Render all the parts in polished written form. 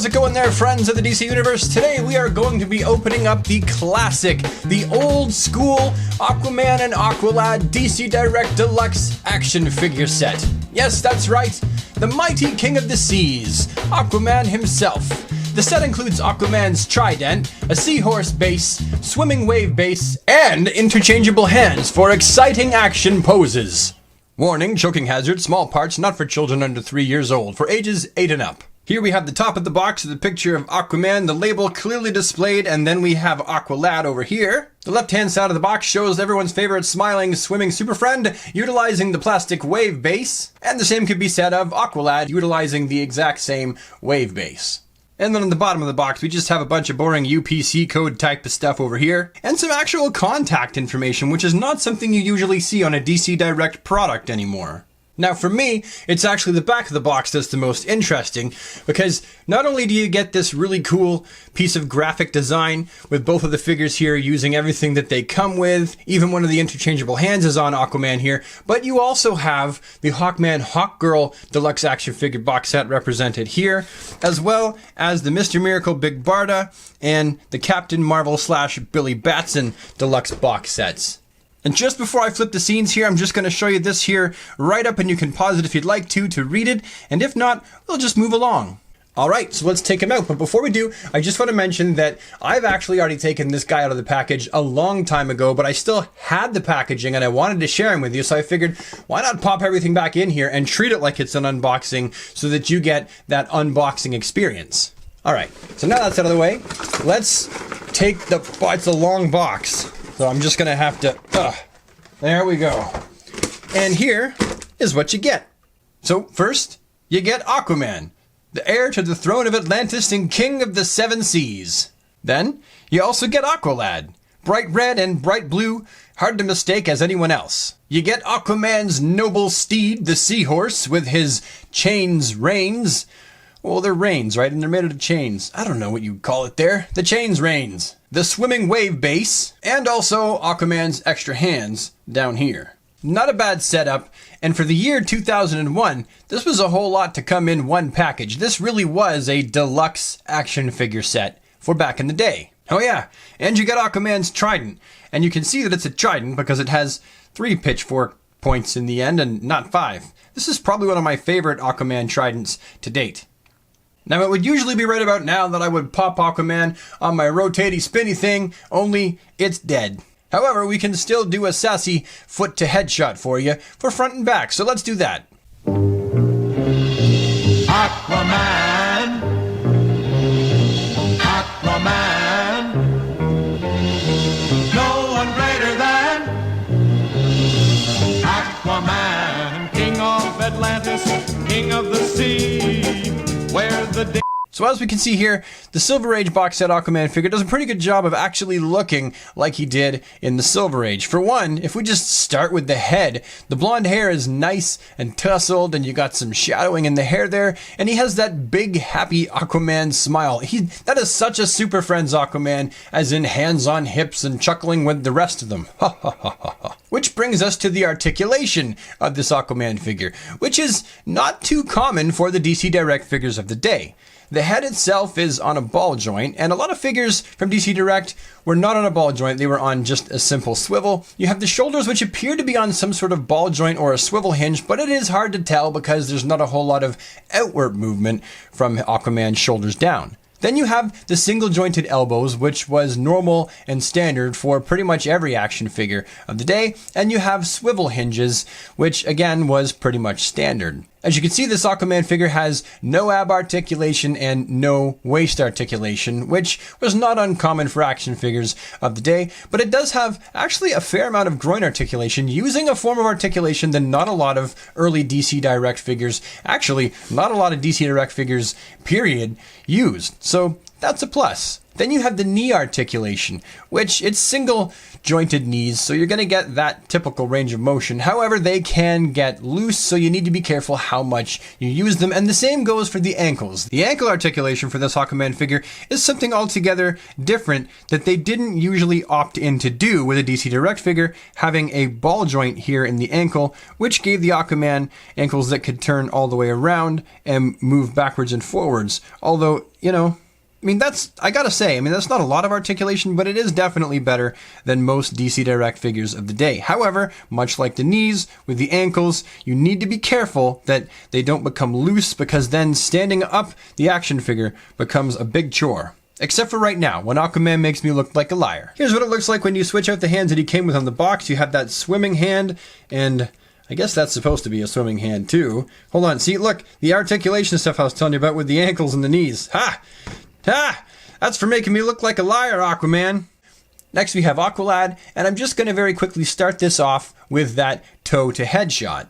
How's it going there, friends of the DC Universe? Today we are going to be opening up the classic, the old school Aquaman and Aqualad DC Direct Deluxe Action Figure set. Yes, that's right, the mighty king of the seas, Aquaman himself. The set includes Aquaman's Trident, a Seahorse base, swimming wave base, and interchangeable hands for exciting action poses. Warning, choking hazard, small parts not for children under 3 years old, for ages 8 and up. Here we have the top of the box with a picture of Aquaman, the label clearly displayed, and then we have Aqualad over here. The left-hand side of the box shows everyone's favorite smiling, swimming super friend, utilizing the plastic wave base, and the same could be said of Aqualad, utilizing the exact same wave base. And then on the bottom of the box, we just have a bunch of boring UPC code type of stuff over here, and some actual contact information, which is not something you usually see on a DC Direct product anymore. Now for me, it's actually the back of the box that's the most interesting, because not only do you get this really cool piece of graphic design with both of the figures here using everything that they come with, even one of the interchangeable hands is on Aquaman here, but you also have the Hawkman Hawkgirl Deluxe Action Figure box set represented here, as well as the Mr. Miracle Big Barda and the Captain Marvel / Billy Batson Deluxe box sets. And just before I flip the scenes here, I'm just going to show you this here right up, and you can pause it if you'd like to read it, and if not, we'll just move along. Alright, so let's take him out, but before we do, I just want to mention that I've actually already taken this guy out of the package a long time ago, but I still had the packaging and I wanted to share him with you, so I figured, why not pop everything back in here and treat it like it's an unboxing so that you get that unboxing experience. Alright, so now that's out of the way, let's take it's a long box. So I'm just gonna have to, there we go. And here is what you get. So first, you get Aquaman, the heir to the throne of Atlantis and king of the 7 seas. Then, you also get Aqualad, bright red and bright blue, hard to mistake as anyone else. You get Aquaman's noble steed, the Seahorse, with his chains reins. Well, they're reins, right? And they're made out of chains. I don't know what you call it there. The chains reins. The swimming wave base, and also Aquaman's extra hands down here. Not a bad setup, and for the year 2001, this was a whole lot to come in one package. This really was a deluxe action figure set for back in the day. Oh yeah, and you got Aquaman's Trident, and you can see that it's a trident because it has 3 pitchfork points in the end and not 5. This is probably one of my favorite Aquaman Tridents to date. Now, it would usually be right about now that I would pop Aquaman on my rotaty spinny thing, only it's dead. However, we can still do a sassy foot to head shot for you for front and back, so let's do that. Aquaman, Aquaman, no one greater than Aquaman, king of Atlantis, king of the sea. So as we can see here, the Silver Age box set Aquaman figure does a pretty good job of actually looking like he did in the Silver Age. For one, if we just start with the head, the blonde hair is nice and tousled, and you got some shadowing in the hair there, and he has that big, happy Aquaman smile. That is such a Super Friends Aquaman, as in hands on hips and chuckling with the rest of them. Ha ha ha ha ha. Which brings us to the articulation of this Aquaman figure, which is not too common for the DC Direct figures of the day. The head itself is on a ball joint, and a lot of figures from DC Direct were not on a ball joint, they were on just a simple swivel. You have the shoulders, which appear to be on some sort of ball joint or a swivel hinge, but it is hard to tell because there's not a whole lot of outward movement from Aquaman's shoulders down. Then you have the single jointed elbows, which was normal and standard for pretty much every action figure of the day, and you have swivel hinges, which again was pretty much standard. As you can see, this Aquaman figure has no ab articulation and no waist articulation, which was not uncommon for action figures of the day, but it does have actually a fair amount of groin articulation, using a form of articulation that not a lot of early DC Direct figures, actually not a lot of DC Direct figures, period, used. So That's a plus. Then you have the knee articulation, which it's single jointed knees, so you're going to get that typical range of motion. However, they can get loose, so you need to be careful how much you use them. And the same goes for the ankles. The ankle articulation for this Aquaman figure is something altogether different that they didn't usually opt in to do with a DC Direct figure, having a ball joint here in the ankle, which gave the Aquaman ankles that could turn all the way around and move backwards and forwards. Although, you know, I gotta say, that's not a lot of articulation, but it is definitely better than most DC Direct figures of the day. However, much like the knees, with the ankles, you need to be careful that they don't become loose, because then standing up the action figure becomes a big chore. Except for right now, when Aquaman makes me look like a liar. Here's what it looks like when you switch out the hands that he came with on the box. You have that swimming hand, and I guess that's supposed to be a swimming hand too. Hold on, see, look, the articulation stuff I was telling you about with the ankles and the knees. Ha! Ha! That's for making me look like a liar, Aquaman. Next we have Aqualad, and I'm just going to very quickly start this off with that toe to head shot.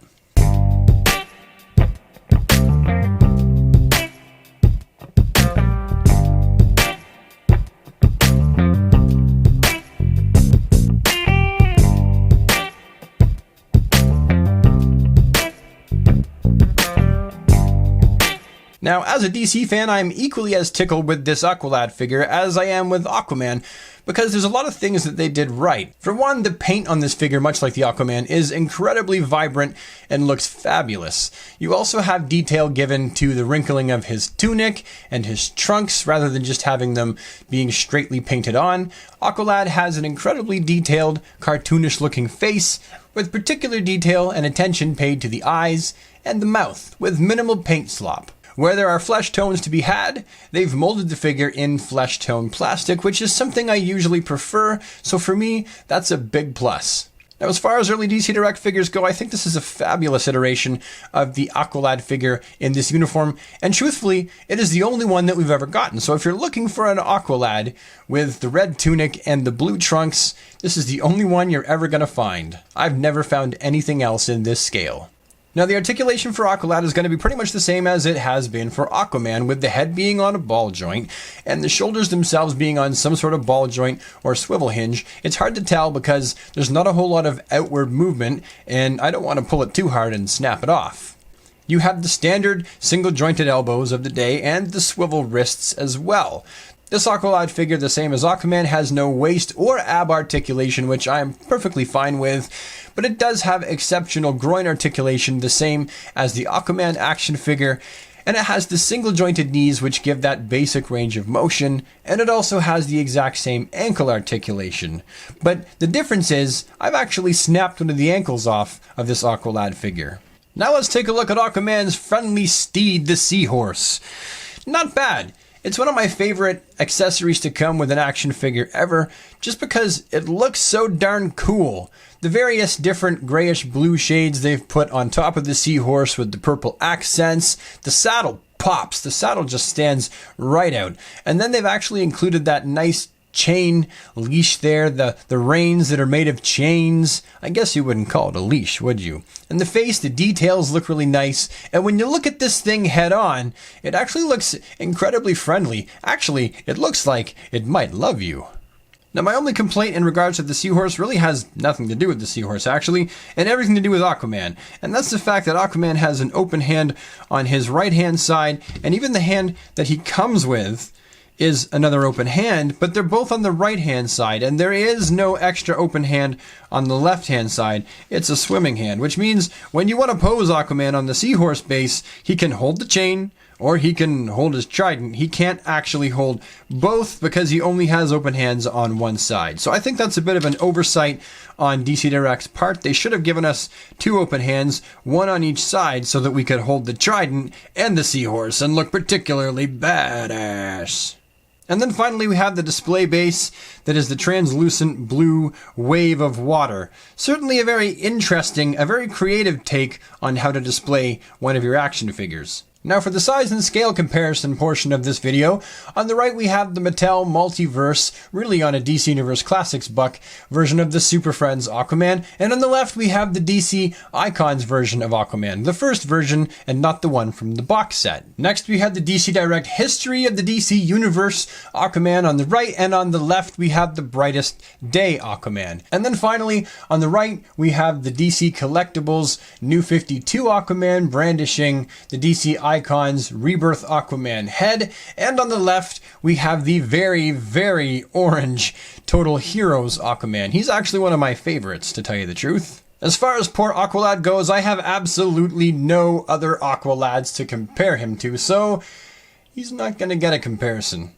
Now, as a DC fan, I'm equally as tickled with this Aqualad figure as I am with Aquaman, because there's a lot of things that they did right. For one, the paint on this figure, much like the Aquaman, is incredibly vibrant and looks fabulous. You also have detail given to the wrinkling of his tunic and his trunks, rather than just having them being straightly painted on. Aqualad has an incredibly detailed, cartoonish looking face, with particular detail and attention paid to the eyes and the mouth, with minimal paint slop. Where there are flesh tones to be had, they've molded the figure in flesh tone plastic, which is something I usually prefer, so for me, that's a big plus. Now, as far as early DC Direct figures go, I think this is a fabulous iteration of the Aqualad figure in this uniform, and truthfully, it is the only one that we've ever gotten. So if you're looking for an Aqualad with the red tunic and the blue trunks, this is the only one you're ever going to find. I've never found anything else in this scale. Now, the articulation for Aqualad is going to be pretty much the same as it has been for Aquaman, with the head being on a ball joint and the shoulders themselves being on some sort of ball joint or swivel hinge. It's hard to tell because there's not a whole lot of outward movement, and I don't want to pull it too hard and snap it off. You have the standard single jointed elbows of the day and the swivel wrists as well. This Aqualad figure, the same as Aquaman, has no waist or ab articulation, which I am perfectly fine with, but it does have exceptional groin articulation, the same as the Aquaman action figure, and it has the single jointed knees, which give that basic range of motion, and it also has the exact same ankle articulation. But the difference is, I've actually snapped one of the ankles off of this Aqualad figure. Now let's take a look at Aquaman's friendly steed, the Seahorse. Not bad. It's one of my favorite accessories to come with an action figure ever, just because it looks so darn cool. The various different grayish blue shades they've put on top of the Seahorse with the purple accents. The saddle pops. The saddle just stands right out. And then they've actually included that nice chain leash there, the reins that are made of chains. I guess you wouldn't call it a leash, would you? And the face, the details look really nice, and when you look at this thing head on, it actually looks incredibly friendly. Actually, it looks like it might love you. Now, my only complaint in regards to the Seahorse really has nothing to do with the Seahorse, actually, and everything to do with Aquaman. And that's the fact that Aquaman has an open hand on his right-hand side, and even the hand that he comes with is another open hand, but they're both on the right-hand side, and there is no extra open hand on the left-hand side. It's a swimming hand, which means when you want to pose Aquaman on the Seahorse base, he can hold the chain, or he can hold his trident. He can't actually hold both because he only has open hands on one side. So I think that's a bit of an oversight on DC Direct's part. They should have given us two open hands, one on each side, so that we could hold the trident and the Seahorse and look particularly badass. And then finally we have the display base that is the translucent blue wave of water. Certainly a very interesting, a very creative take on how to display one of your action figures. Now for the size and scale comparison portion of this video, on the right we have the Mattel Multiverse, really on a DC Universe Classics buck, version of the Super Friends Aquaman, and on the left we have the DC Icons version of Aquaman, the first version and not the one from the box set. Next we have the DC Direct History of the DC Universe Aquaman on the right, and on the left we have the Brightest Day Aquaman. And then finally, on the right we have the DC Collectibles New 52 Aquaman brandishing the DC Icons Rebirth Aquaman head, and on the left we have the very, very orange Total Heroes Aquaman. He's actually one of my favorites, to tell you the truth. As far as poor Aqualad goes, I have absolutely no other Aqualads to compare him to, so he's not gonna get a comparison.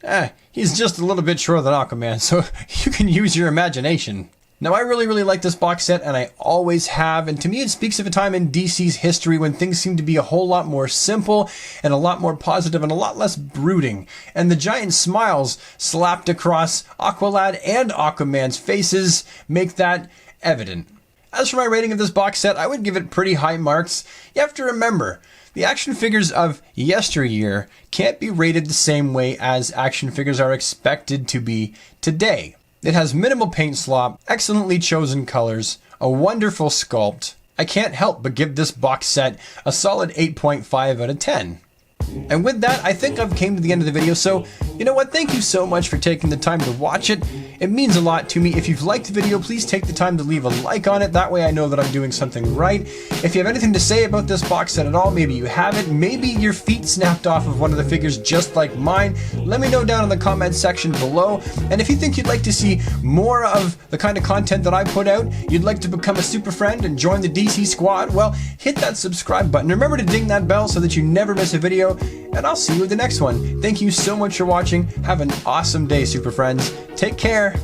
He's just a little bit shorter than Aquaman, so you can use your imagination. Now, I really like this box set, and I always have, and to me it speaks of a time in DC's history when things seem to be a whole lot more simple and a lot more positive and a lot less brooding. And the giant smiles slapped across Aqualad and Aquaman's faces make that evident. As for my rating of this box set, I would give it pretty high marks. You have to remember, the action figures of yesteryear can't be rated the same way as action figures are expected to be today. It has minimal paint slop, excellently chosen colors, a wonderful sculpt. I can't help but give this box set a solid 8.5 out of 10. And with that, I think I've came to the end of the video, so you know what, thank you so much for taking the time to watch it. It means a lot to me. If you've liked the video, please take the time to leave a like on it, that way I know that I'm doing something right. If you have anything to say about this box set at all, maybe you have it, maybe your feet snapped off of one of the figures just like mine, let me know down in the comment section below. And if you think you'd like to see more of the kind of content that I put out, you'd like to become a super friend and join the DC squad, well, hit that subscribe button. Remember to ding that bell so that you never miss a video, and I'll see you in the next one. Thank you so much for watching. Have an awesome day, super friends. Take care.